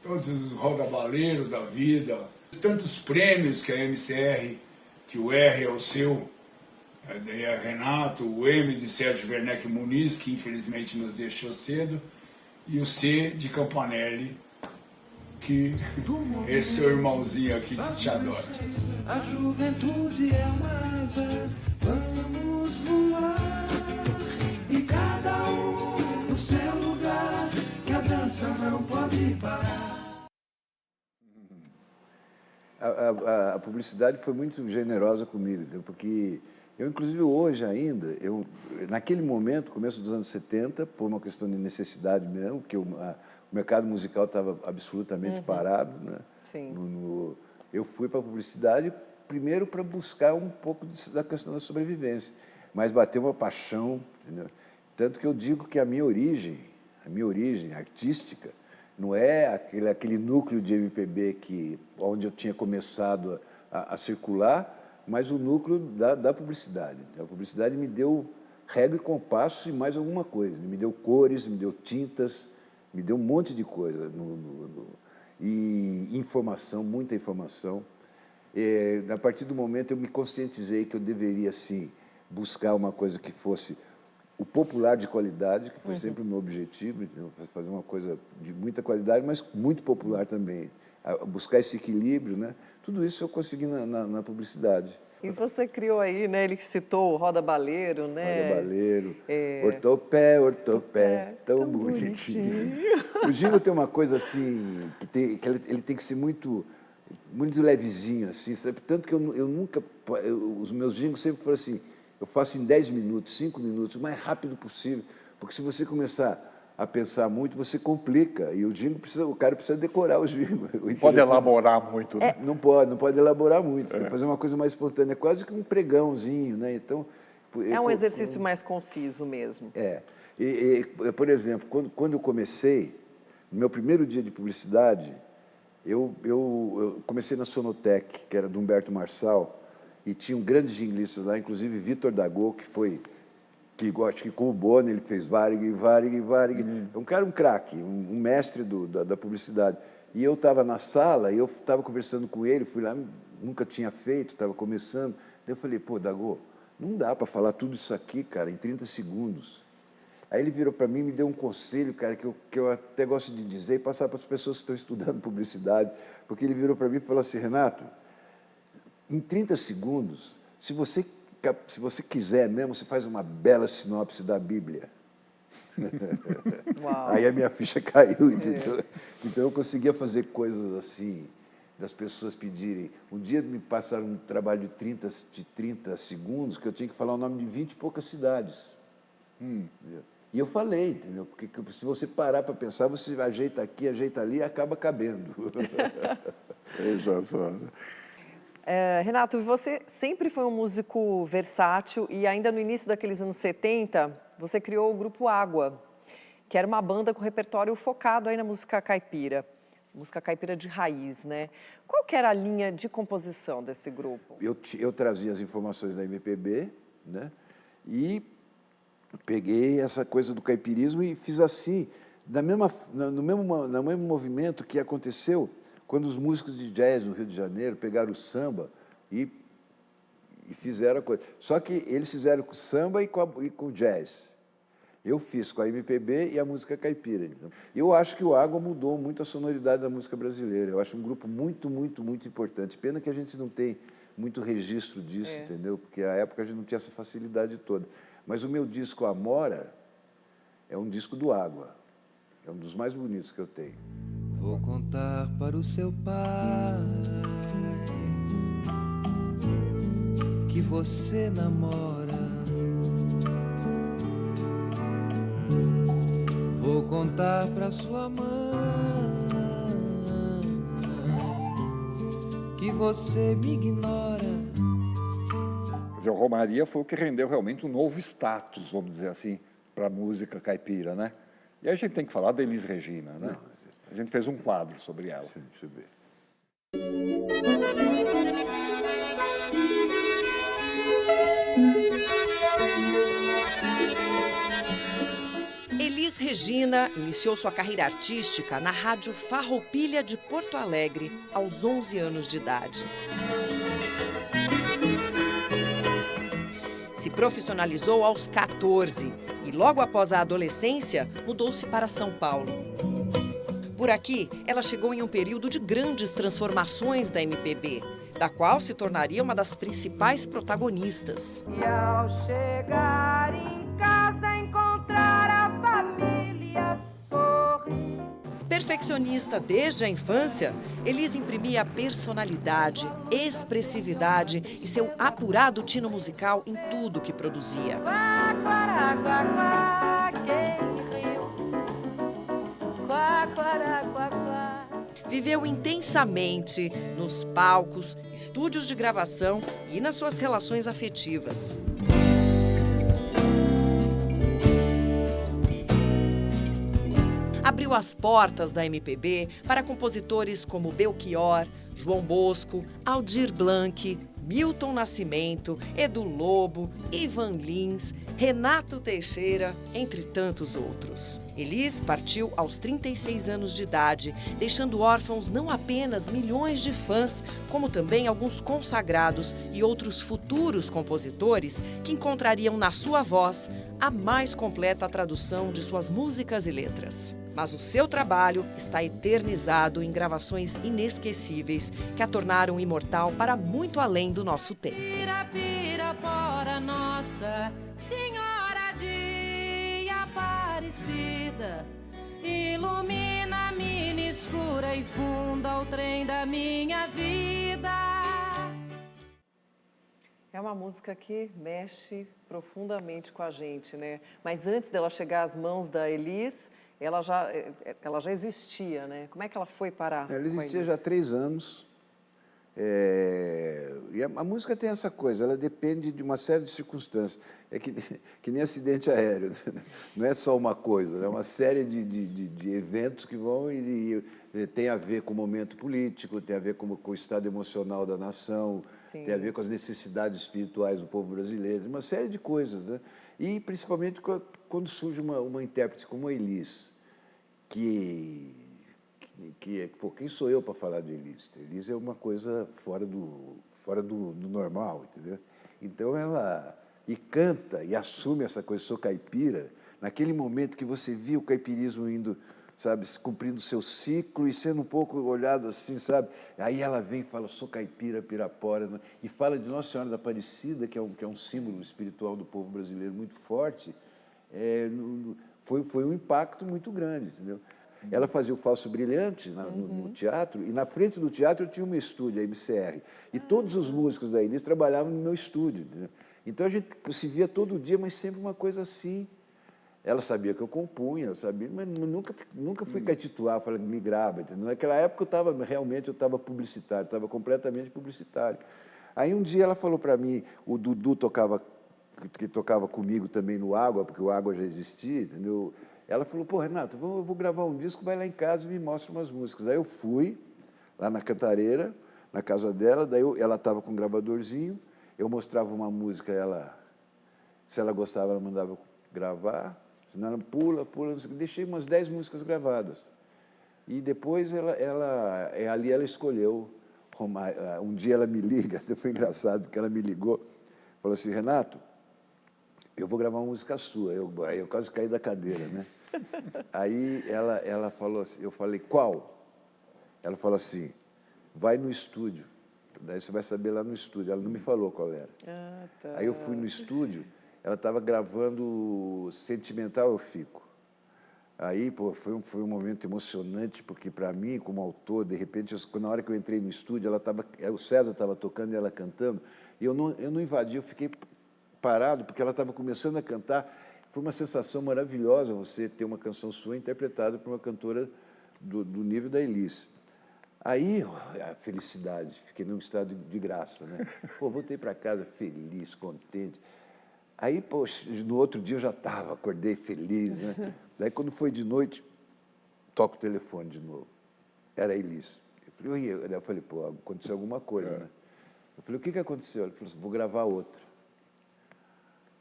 Todos os rodabaleiros da vida, tantos prêmios que a MCR, que o R é o seu Daí a Renato, o M de Sérgio Werneck Muniz, que infelizmente nos deixou cedo, e o C de Campanelli, que esse seu irmãozinho aqui que te adora. A juventude é uma asa, vamos voar, e cada um no seu lugar, que a dança não pode parar. A publicidade foi muito generosa comigo, porque eu, inclusive hoje ainda, naquele momento, começo dos anos 70, por uma questão de necessidade mesmo, porque o mercado musical estava absolutamente parado, né? Sim. Eu fui para a publicidade primeiro para buscar um pouco da questão da sobrevivência, mas bateu uma paixão, entendeu? Tanto que eu digo que a minha origem artística, não é aquele núcleo de MPB onde eu tinha começado a circular, mas o núcleo da publicidade. A publicidade me deu régua e compasso e mais alguma coisa. Me deu cores, me deu tintas, me deu um monte de coisa. E informação, muita informação. A partir do momento eu me conscientizei que eu deveria, sim, buscar uma coisa que fosse o popular de qualidade, que foi sempre o meu objetivo, fazer uma coisa de muita qualidade, mas muito popular também. Buscar esse equilíbrio, né? Tudo isso eu consegui na publicidade. E você criou aí, né? Ele citou o Roda Baleiro, né? Roda Baleiro, Ortopé, tão bonitinho. O jingle tem uma coisa assim, que ele tem que ser muito levezinho, assim, sabe? Tanto que eu nunca... os meus jingles sempre foram assim, eu faço em 10 minutos, 5 minutos, o mais rápido possível, porque se você começar a pensar muito, você complica, e o cara precisa decorar o jingle. Não pode elaborar muito, né? Não pode elaborar muito, tem que fazer uma coisa mais espontânea, quase que um pregãozinho, né? Então, é um exercício mais conciso mesmo. Por exemplo, quando eu comecei, no meu primeiro dia de publicidade, eu comecei na Sonotec, que era do Humberto Marçal, e tinham grandes jinglistas lá, inclusive Vitor Dagô, acho que com o Bono ele fez Varig. É um cara, um craque, um mestre da publicidade. E eu estava na sala, e eu estava conversando com ele, fui lá, nunca tinha feito, estava começando. Daí eu falei, pô, Dagô, não dá para falar tudo isso aqui, cara, em 30 segundos. Aí ele virou para mim e me deu um conselho, cara, que eu até gosto de dizer e passar para as pessoas que estão estudando publicidade, porque ele virou para mim e falou assim, Renato, em 30 segundos, se você quiser mesmo, você faz uma bela sinopse da Bíblia. Uau. Aí a minha ficha caiu, entendeu? Então eu conseguia fazer coisas assim, das pessoas pedirem. Um dia me passaram um trabalho de 30 segundos, que eu tinha que falar o nome de 20 e poucas cidades. E eu falei, entendeu? Porque se você parar para pensar, você ajeita aqui, ajeita ali e acaba cabendo. Veja só. Renato, você sempre foi um músico versátil e ainda no início daqueles anos 70, você criou o Grupo Água, que era uma banda com repertório focado aí na música caipira de raiz, né? Qual que era a linha de composição desse grupo? Eu trazia as informações da MPB, né? E peguei essa coisa do caipirismo e fiz assim, no mesmo movimento que aconteceu quando os músicos de jazz no Rio de Janeiro pegaram o samba e fizeram a coisa. Só que eles fizeram com o samba e com o jazz. Eu fiz com a MPB e a música caipira. Então. Eu acho que o Água mudou muito a sonoridade da música brasileira. Eu acho um grupo muito, muito, muito importante. Pena que a gente não tem muito registro disso, entendeu? Porque à época a gente não tinha essa facilidade toda. Mas o meu disco Amora é um disco do Água. É um dos mais bonitos que eu tenho. Vou contar para o seu pai que você namora. Vou contar para sua mãe que você me ignora. Quer dizer, o Romaria foi o que rendeu realmente um novo status, vamos dizer assim, para a música caipira, né? E a gente tem que falar da Elis Regina, né? A gente fez um quadro sobre ela. Sim, deixa eu ver. Elis Regina iniciou sua carreira artística na Rádio Farroupilha de Porto Alegre, aos 11 anos de idade. Se profissionalizou aos 14 e, logo após a adolescência, mudou-se para São Paulo. Por aqui, ela chegou em um período de grandes transformações da MPB, da qual se tornaria uma das principais protagonistas. E ao chegar em casa, encontrar a família sorrir. Perfeccionista desde a infância, Elis imprimia personalidade, expressividade e seu apurado tino musical em tudo que produzia. Quá, quá, quá, quá, quem riu? Quá, quá, quá, quá. Viveu intensamente nos palcos, estúdios de gravação e nas suas relações afetivas. Abriu as portas da MPB para compositores como Belchior, João Bosco, Aldir Blanc, Milton Nascimento, Edu Lobo, Ivan Lins, Renato Teixeira, entre tantos outros. Elis partiu aos 36 anos de idade, deixando órfãos não apenas milhões de fãs, como também alguns consagrados e outros futuros compositores que encontrariam na sua voz a mais completa tradução de suas músicas e letras. Mas o seu trabalho está eternizado em gravações inesquecíveis que a tornaram imortal para muito além do nosso tempo. Pirapora, Nossa Senhora de Aparecida, ilumina a mina escura e funda o trem da minha vida. É uma música que mexe profundamente com a gente, né? Mas antes dela chegar às mãos da Elis, ela já existia, né? Como é que ela foi parar? Ela existia já há 3 anos. E a música tem essa coisa, ela depende de uma série de circunstâncias. É que nem acidente aéreo, não é só uma coisa, é uma série de eventos que vão e tem a ver com o momento político, tem a ver com o estado emocional da nação, Sim. Tem a ver com as necessidades espirituais do povo brasileiro, uma série de coisas, né? E principalmente quando surge uma intérprete como a Elis, pô, quem sou eu para falar de Elis? Elis é uma coisa fora do normal, entendeu? Então ela canta e assume essa coisa, sou caipira, naquele momento que você viu o caipirismo indo, sabe, cumprindo o seu ciclo e sendo um pouco olhado assim, sabe? Aí ela vem e fala, sou caipira, Pirapora, né? E fala de Nossa Senhora da Aparecida, que é um símbolo espiritual do povo brasileiro muito forte. Foi um impacto muito grande, entendeu? Ela fazia o Falso Brilhante no teatro, e na frente do teatro eu tinha um estúdio, a MCR, e todos os músicos da Elis trabalhavam no meu estúdio, entendeu? Então a gente se via todo dia, mas sempre uma coisa assim. Ela sabia que eu compunha, eu sabia, mas nunca fui catituar, falei, me grava, entendeu? Naquela época eu estava publicitário, estava completamente publicitário. Aí um dia ela falou para mim, o Dudu que tocava comigo também no Água, porque o Água já existia, entendeu? Ela falou, pô, Renato, eu vou gravar um disco, vai lá em casa e me mostra umas músicas. Daí eu fui, lá na Cantareira, na casa dela, daí ela estava com um gravadorzinho, eu mostrava uma música, se ela gostava, ela mandava gravar, senão ela pula, deixei umas 10 músicas gravadas. E depois ali ela escolheu, um dia ela me liga, foi engraçado, porque ela me ligou, falou assim, Renato, eu vou gravar uma música sua. Aí eu quase caí da cadeira, né? Aí ela falou assim, eu falei, qual? Ela falou assim, vai no estúdio, daí você vai saber lá no estúdio. Ela não me falou qual era. Ah, tá. Aí eu fui no estúdio, ela estava gravando Sentimental Eu Fico. Aí, pô, foi um momento emocionante, porque para mim, como autor, de repente, na hora que eu entrei no estúdio, o César estava tocando e ela cantando, e eu não invadi, eu fiquei parado, porque ela estava começando a cantar. Foi uma sensação maravilhosa você ter uma canção sua interpretada por uma cantora do nível da Elis. Aí, a felicidade, fiquei num estado de graça, né? Pô, voltei para casa feliz, contente. Aí, poxa, no outro dia eu já acordei feliz, né? Daí, quando foi de noite, toco o telefone de novo. Era a Elis. Eu falei, pô, aconteceu alguma coisa, né? Eu falei, o que aconteceu? Ele falou assim, vou gravar outra.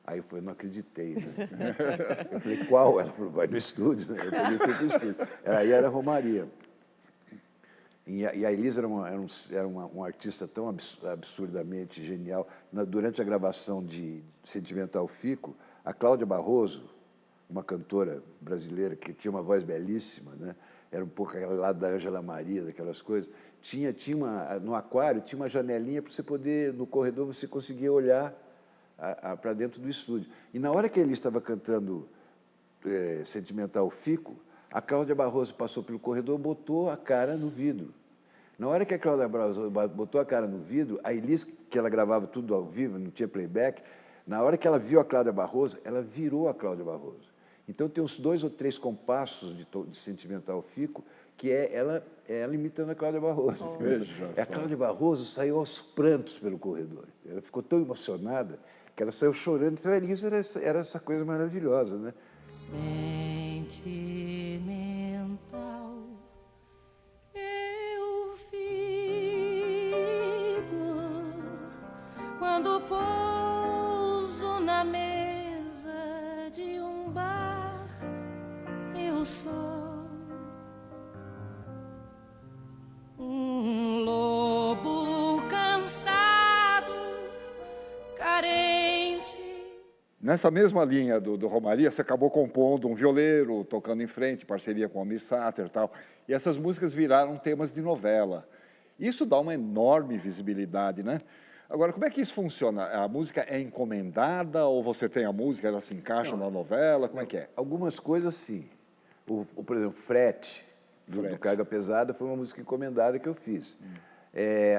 Aí eu não acreditei, né? Eu falei, qual? Ela falou, vai no estúdio, né? Eu fui para o estúdio. Aí era Romaria. E a Elis era uma artista tão absurdamente genial. Durante a gravação de Sentimental Fico, a Cláudia Barroso, uma cantora brasileira que tinha uma voz belíssima, né? Era um pouco aquela lá da Ângela Maria, daquelas coisas. No aquário tinha uma janelinha para você poder, no corredor, você conseguia olhar para dentro do estúdio. E na hora que ele estava cantando Sentimental Fico, a Cláudia Barroso passou pelo corredor e botou a cara no vidro. Na hora que a Cláudia Barroso botou a cara no vidro, a Elis, que ela gravava tudo ao vivo, não tinha playback, na hora que ela viu a Cláudia Barroso, ela virou a Cláudia Barroso. Então, tem uns 2 ou 3 compassos de Sentimental Fico, que é ela imitando a Cláudia Barroso. A Cláudia Barroso saiu aos prantos pelo corredor. Ela ficou tão emocionada que ela saiu chorando. Então, a Elis era essa coisa maravilhosa, né? Sentimental, eu fico quando pouso na mesa de um bar. Eu sou um lobo cansado, carente. Nessa mesma linha do Romaria, você acabou compondo um violeiro, tocando em frente, parceria com o Almir Sater e tal. E essas músicas viraram temas de novela. Isso dá uma enorme visibilidade, né? Agora, como é que isso funciona? A música é encomendada ou você tem a música, ela se encaixa na novela? Como é que é? Algumas coisas, sim. Por exemplo, Frete, do Carga Pesada, foi uma música encomendada que eu fiz.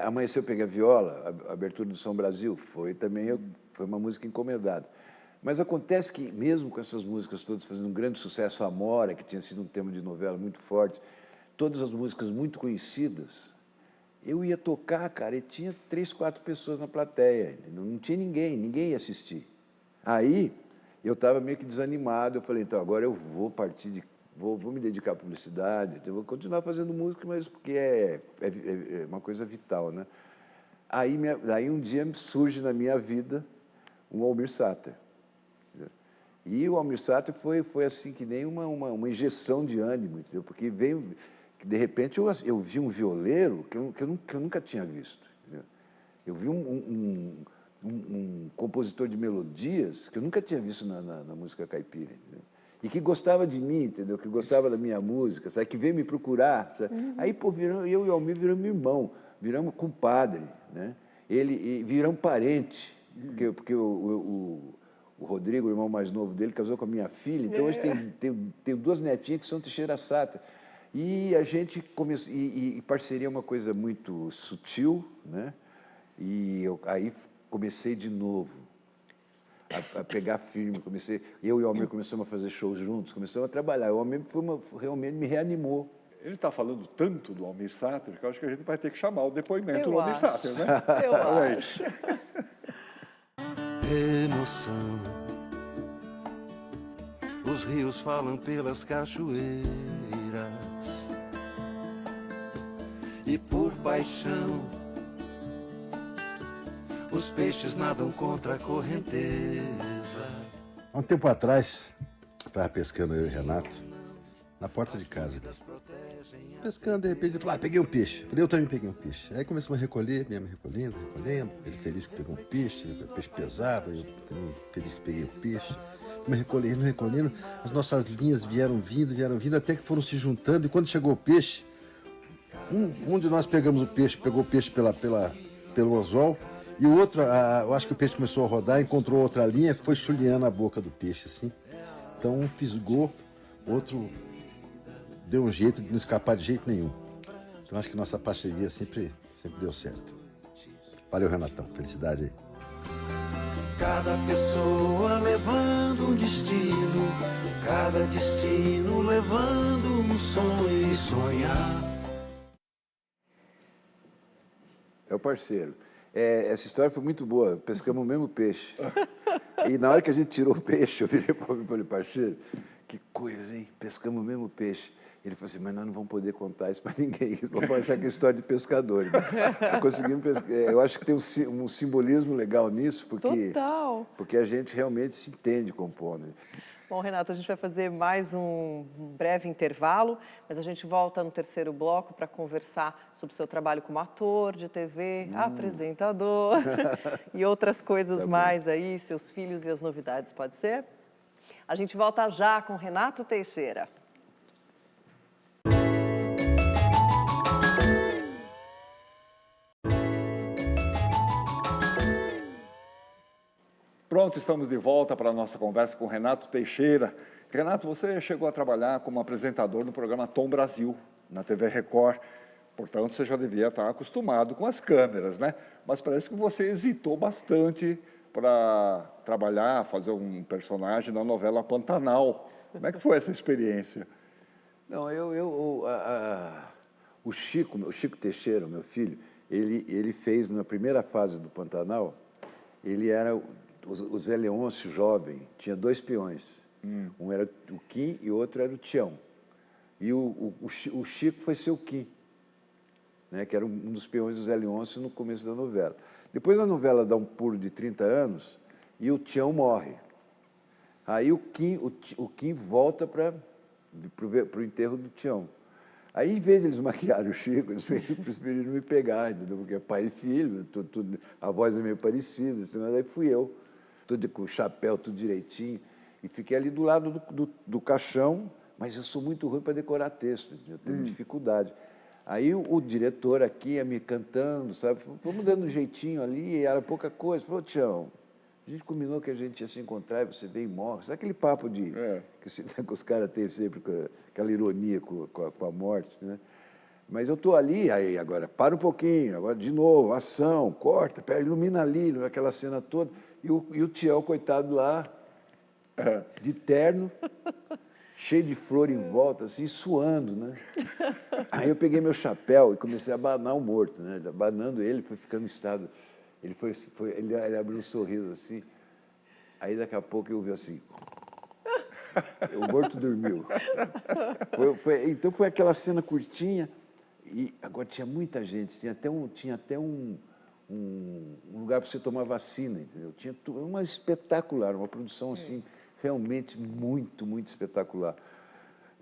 Amanheceu, eu peguei a viola, a abertura do São Brasil, foi uma música encomendada. Mas acontece que, mesmo com essas músicas todas fazendo um grande sucesso, Amora, que tinha sido um tema de novela muito forte, todas as músicas muito conhecidas, eu ia tocar, cara, e tinha 3, 4 pessoas na plateia, não tinha ninguém ia assistir. Aí, eu estava meio que desanimado, eu falei, então, agora eu vou vou me dedicar à publicidade, eu vou continuar fazendo música, mas porque é uma coisa vital, né? Aí um dia surge na minha vida um Almir Sater. E o Almir Sater foi assim que nem uma injeção de ânimo, entendeu? Porque de repente eu vi um violeiro que eu nunca tinha visto, entendeu? Eu vi um compositor de melodias que eu nunca tinha visto na música caipira, entendeu? E que gostava de mim, entendeu? Que gostava da minha música, sabe? Que veio me procurar. Aí, pô, eu e o Almir viramos irmão, viramos compadre, né? Viramos parente, porque o Rodrigo, o irmão mais novo dele, casou com a minha filha, então hoje tem 2 netinhas que são Teixeira Sater. E a gente começou, e parceria é uma coisa muito sutil, né? E aí comecei de novo a pegar firme, eu e o Almir começamos a fazer shows juntos, começamos a trabalhar. O Almir realmente me reanimou. Ele está falando tanto do Almir Sater que eu acho que a gente vai ter que chamar o depoimento do Almir Sater, né? Eu acho. Emoção, os rios falam pelas cachoeiras e por paixão os peixes nadam contra a correnteza. Há um tempo atrás, estava pescando eu e o Renato, na porta de casa. Pescando, de repente, ele falou, peguei um peixe. Eu também peguei um peixe. Aí começamos a recolher, mesmo recolhendo. Ele feliz que pegou um peixe, o peixe pesava, eu também feliz que peguei um peixe. Mas recolhendo, as nossas linhas vieram vindo, até que foram se juntando. E quando chegou o peixe, um de nós pegou o peixe pelo anzol. E o outro, eu acho que o peixe começou a rodar, encontrou outra linha, foi chuleando a boca do peixe, assim. Então, um fisgou, outro deu um jeito de não escapar de jeito nenhum. Então, acho que nossa parceria sempre deu certo. Valeu, Renatão. Felicidade aí. Cada pessoa levando um destino, cada destino levando um sonho e sonhar. É o parceiro. Essa história foi muito boa, pescamos o mesmo peixe. E na hora que a gente tirou o peixe, eu virei para o meu parceiro, que coisa, hein? Pescamos o mesmo peixe. Ele falou assim, mas nós não vamos poder contar isso para ninguém, vamos achar que é história de pescador. Conseguimos pescar. Eu acho que tem um simbolismo legal nisso, porque a gente realmente se entende compondo. Bom, Renato, a gente vai fazer mais um breve intervalo, mas a gente volta no terceiro bloco para conversar sobre o seu trabalho como ator de TV, apresentador e outras coisas mais aí, seus filhos e as novidades, pode ser? A gente volta já com Renato Teixeira. Pronto, estamos de volta para a nossa conversa com Renato Teixeira. Renato, você chegou a trabalhar como apresentador no programa Tom Brasil, na TV Record. Portanto, você já devia estar acostumado com as câmeras, né? Mas parece que você hesitou bastante para trabalhar, fazer um personagem na novela Pantanal. Como é que foi essa experiência? Não, o Chico Teixeira, meu filho, ele fez na primeira fase do Pantanal, ele era o Zé Leôncio jovem, tinha 2 peões. Um era o Kim e o outro era o Tião. E o Chico foi ser o Kim, né, que era um dos peões do Zé Leôncio no começo da novela. Depois a novela dá um pulo de 30 anos e o Tião morre. Aí o Kim volta para o enterro do Tião. Aí, em vez de eles maquiarem o Chico, eles preferiram me pegar, entendeu? Porque é pai e filho, a voz é meio parecida. Aí fui eu, tudo com o chapéu, tudo direitinho, e fiquei ali do lado do caixão, mas eu sou muito ruim para decorar texto, eu tenho dificuldade. Aí o diretor aqui ia me cantando, sabe? Vamos dando um jeitinho ali, e era pouca coisa. Falou, Tião, a gente combinou que a gente ia se encontrar e você vem e morre. Sabe aquele papo que os caras têm sempre, aquela ironia com a morte, né? Mas eu estou ali, aí agora, para um pouquinho, agora de novo, ação, corta, ilumina ali, aquela cena toda. E o Tião, coitado lá, de terno, cheio de flor em volta, assim, suando, né? Aí eu peguei meu chapéu e comecei a abanar o morto, né? Abanando ele, foi ficando em estado. Ele abriu um sorriso assim, aí daqui a pouco eu ouvi assim, o morto dormiu. Então foi aquela cena curtinha, e agora tinha muita gente, tinha até um lugar para você tomar vacina, entendeu? Tinha uma espetacular, uma produção assim, realmente muito, muito espetacular.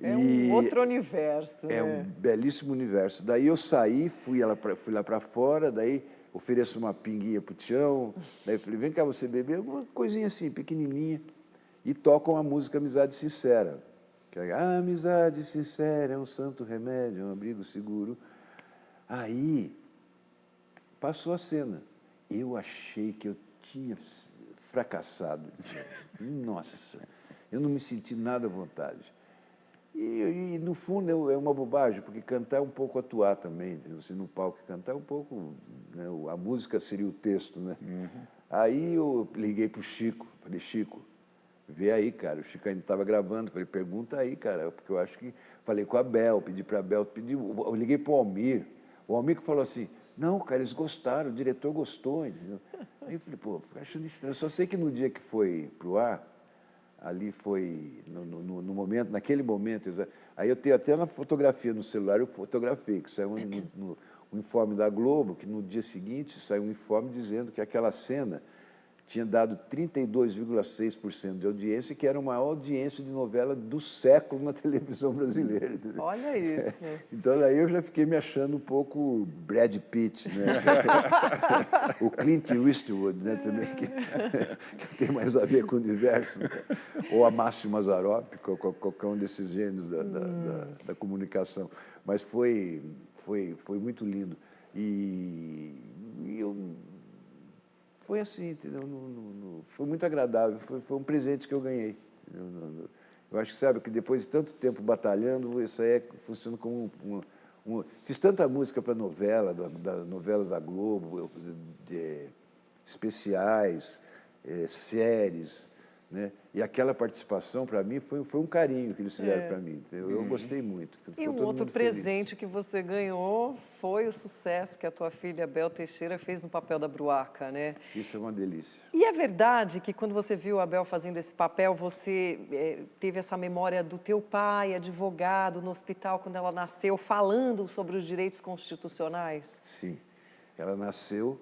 É um outro universo. É um belíssimo universo. Daí eu saí, fui lá para fora, daí ofereço uma pinguinha pro Tião, daí eu falei, vem cá você beber, uma coisinha assim, pequenininha, e tocam a música Amizade Sincera. Que é, a amizade sincera é um santo remédio, é um abrigo seguro. Aí, passou a cena. Eu achei que eu tinha fracassado. Nossa, eu não me senti nada à vontade. E no fundo, é uma bobagem, porque cantar é um pouco atuar também. Entendeu? Se no palco cantar é um pouco... Né, a música seria o texto, né? Aí eu liguei para o Chico, falei, Chico, vê aí, cara. O Chico ainda estava gravando, falei, pergunta aí, cara, porque eu acho que... Falei com a Bel, pedi para a Bel, eu liguei para o Almir que falou assim, não, cara, eles gostaram, o diretor gostou, entendeu? Aí eu falei, pô, achando estranho. Só sei que no dia que foi para o ar, ali foi, no momento, naquele momento, aí eu tenho até na fotografia no celular, eu fotografei, que saiu no informe da Globo, que no dia seguinte saiu um informe dizendo que aquela cena tinha dado 32,6% de audiência, que era a maior audiência de novela do século na televisão brasileira. Entendeu? Olha isso. Então, daí eu já fiquei me achando um pouco Brad Pitt, né? O Clint Eastwood, né? Também, que tem mais a ver com o universo, né? Ou a Márcio Mazzaropi, qualquer um desses gênios da comunicação. Mas foi muito lindo. E eu... Foi assim, entendeu? Foi muito agradável, foi um presente que eu ganhei. Eu acho que, sabe, que depois de tanto tempo batalhando, isso aí funciona como fiz tanta música para novela, novelas da Globo, especiais, séries, né? E aquela participação, para mim, foi um carinho que eles fizeram para mim. Eu gostei muito. E um outro presente que você ganhou foi o sucesso que a tua filha Bel Teixeira fez no papel da Bruaca, né? Isso é uma delícia. E é verdade que quando você viu a Bel fazendo esse papel, você teve essa memória do teu pai, advogado, no hospital, quando ela nasceu, falando sobre os direitos constitucionais? Sim. Ela nasceu...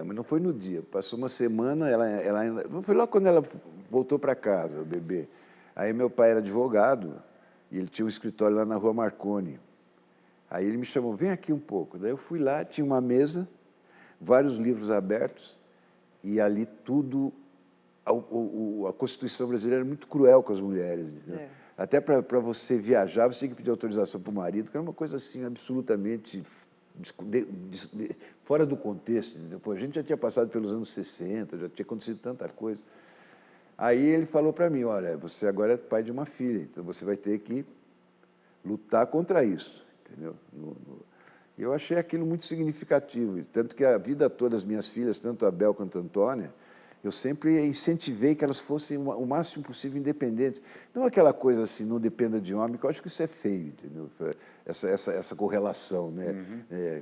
mas não foi no dia, passou uma semana, ela ainda... Foi logo quando ela voltou para casa, o bebê. Aí meu pai era advogado e ele tinha um escritório lá na Rua Marconi. Aí ele me chamou, vem aqui um pouco. Daí eu fui lá, tinha uma mesa, vários livros abertos, e ali tudo... A Constituição brasileira era muito cruel com as mulheres. Né? Até para você viajar, você tinha que pedir autorização para o marido, que era uma coisa assim absolutamente fora do contexto. Pô, a gente já tinha passado pelos anos 60, já tinha acontecido tanta coisa. Aí ele falou para mim, olha, você agora é pai de uma filha, então você vai ter que lutar contra isso. Entendeu? Eu achei aquilo muito significativo, tanto que a vida toda das minhas filhas, tanto a Bel quanto a Antônia, eu sempre incentivei que elas fossem o máximo possível independentes. Não aquela coisa assim, não dependa de homem, que eu acho que isso é feio, entendeu? Essa correlação, né?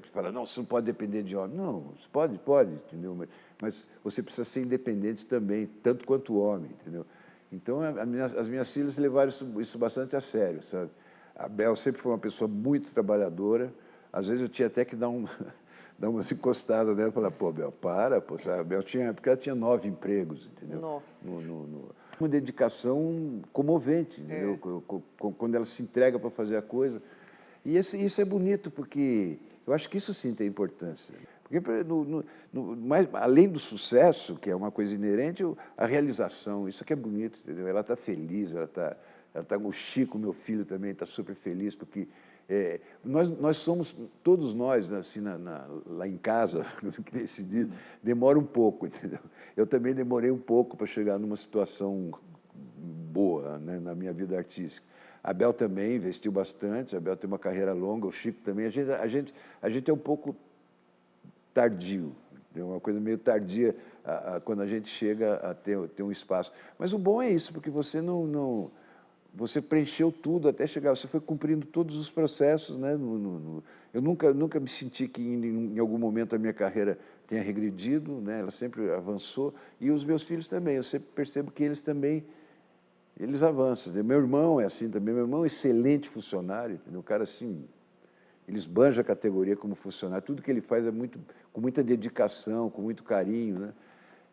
Que fala, não, você não pode depender de homem. Não, você pode, entendeu? Mas você precisa ser independente também, tanto quanto o homem, entendeu? Então, as minhas filhas levaram isso bastante a sério, sabe? A Bel sempre foi uma pessoa muito trabalhadora. Às vezes eu tinha até que dar umas encostadas nela e falar, pô, Bel, pô, sabe? A Bel porque ela tinha 9 empregos, entendeu? Nossa. Uma dedicação comovente, entendeu? Quando ela se entrega para fazer a coisa. E isso é bonito, porque eu acho que isso sim tem importância. Porque, além do sucesso, que é uma coisa inerente, a realização, isso aqui é bonito, entendeu? Ela está feliz, o Chico, meu filho, também está super feliz, porque nós somos, todos nós, assim, lá em casa, que nesse dia, demora um pouco, entendeu? Eu também demorei um pouco para chegar numa situação boa, né, na minha vida artística. A Bel também investiu bastante, a Bel tem uma carreira longa, o Chico também. A gente é um pouco tardio, é uma coisa meio tardia quando a gente chega a ter um espaço. Mas o bom é isso, porque você você preencheu tudo até chegar, você foi cumprindo todos os processos, né? Eu nunca me senti que em algum momento a minha carreira tenha regredido, né? Ela sempre avançou, e os meus filhos também, eu sempre percebo que eles também, eles avançam. Meu irmão é assim também, meu irmão é um excelente funcionário, entendeu? O cara assim, ele esbanja a categoria como funcionário, tudo que ele faz é com muita dedicação, com muito carinho, né?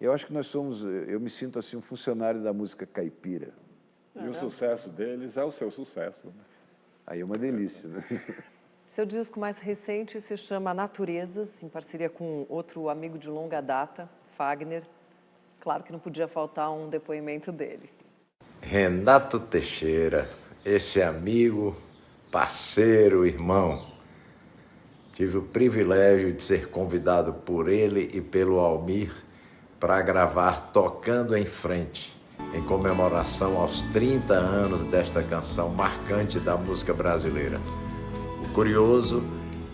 Eu acho que eu me sinto assim um funcionário da música caipira. E o sucesso deles é o seu sucesso. Né? Aí é uma delícia, né? Seu disco mais recente se chama Naturezas, em parceria com outro amigo de longa data, Fagner. Claro que não podia faltar um depoimento dele. Renato Teixeira, esse amigo, parceiro, irmão. Tive o privilégio de ser convidado por ele e pelo Almir para gravar Tocando em Frente, em comemoração aos 30 anos desta canção marcante da música brasileira. O curioso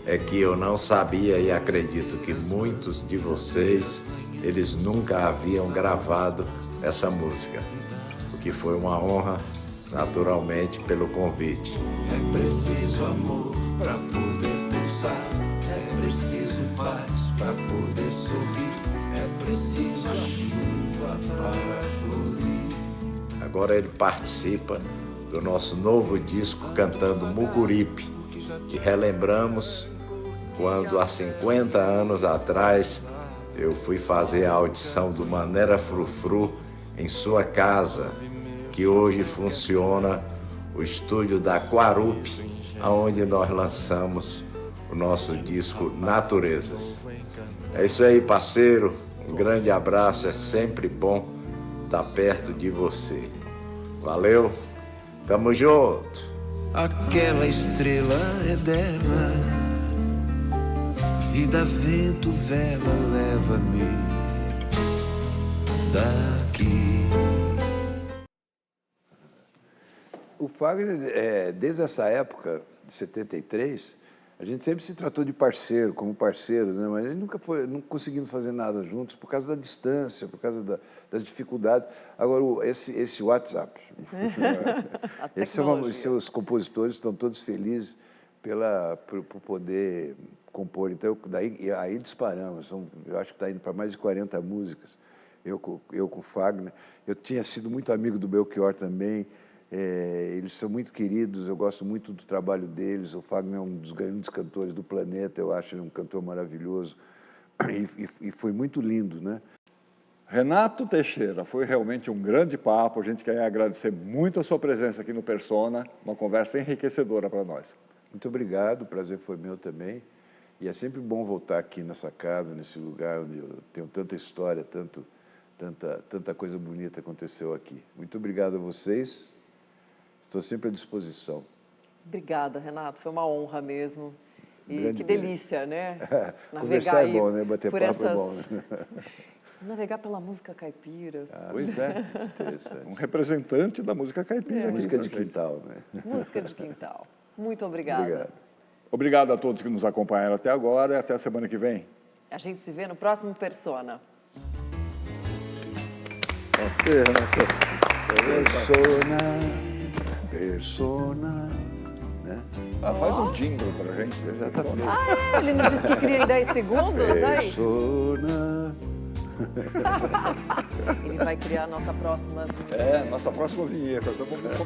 é que eu não sabia e acredito que muitos de vocês, eles nunca haviam gravado essa música, o que foi uma honra, naturalmente, pelo convite. É preciso amor para poder pulsar, é preciso paz para poder sorrir, é preciso a chuva para florir. Agora ele participa do nosso novo disco cantando Mucuripe, que relembramos quando há 50 anos atrás eu fui fazer a audição do Manera Frufru em sua casa, que hoje funciona o estúdio da Quarup, onde nós lançamos o nosso disco Naturezas. É isso aí, parceiro, um grande abraço, é sempre bom estar perto de você. Valeu, tamo junto. Aquela estrela é dela, vida, vento, vela, leva-me daqui. O Fagner, desde essa época, de 73, a gente sempre se tratou de parceiro, como parceiro, né? Mas a gente não conseguimos fazer nada juntos por causa da distância, por causa das dificuldades. Agora, esse WhatsApp, os compositores estão todos felizes por poder compor. Então, aí disparamos. Eu acho que está indo para mais de 40 músicas, eu com o Fagner. Eu tinha sido muito amigo do Belchior também. Eles são muito queridos, eu gosto muito do trabalho deles. O Fagner é um dos grandes cantores do planeta, eu acho ele um cantor maravilhoso, e foi muito lindo, né? Renato Teixeira, foi realmente um grande papo. A gente quer agradecer muito a sua presença aqui no Persona, uma conversa enriquecedora para nós. Muito obrigado, o prazer foi meu também. E é sempre bom voltar aqui nessa casa, nesse lugar onde eu tenho tanta história, tanta coisa bonita aconteceu aqui. Muito obrigado a vocês, estou sempre à disposição. Obrigada, Renato, foi uma honra mesmo. E que beijo. delícia, né? Conversar é bom, né? Bater papo é bom, né? Navegar pela música caipira. Pois é, um representante da música caipira. Música de quintal, né? Música de quintal. Muito obrigada. Obrigado. Obrigado a todos que nos acompanharam até agora e até a semana que vem. A gente se vê no próximo Persona. Persona, né? Faz um jingle pra gente. Já tá feito. Ele não disse que queria em 10 segundos? Aí. Persona. Ele vai criar a nossa próxima... Nossa próxima vinheta. Vamos começar.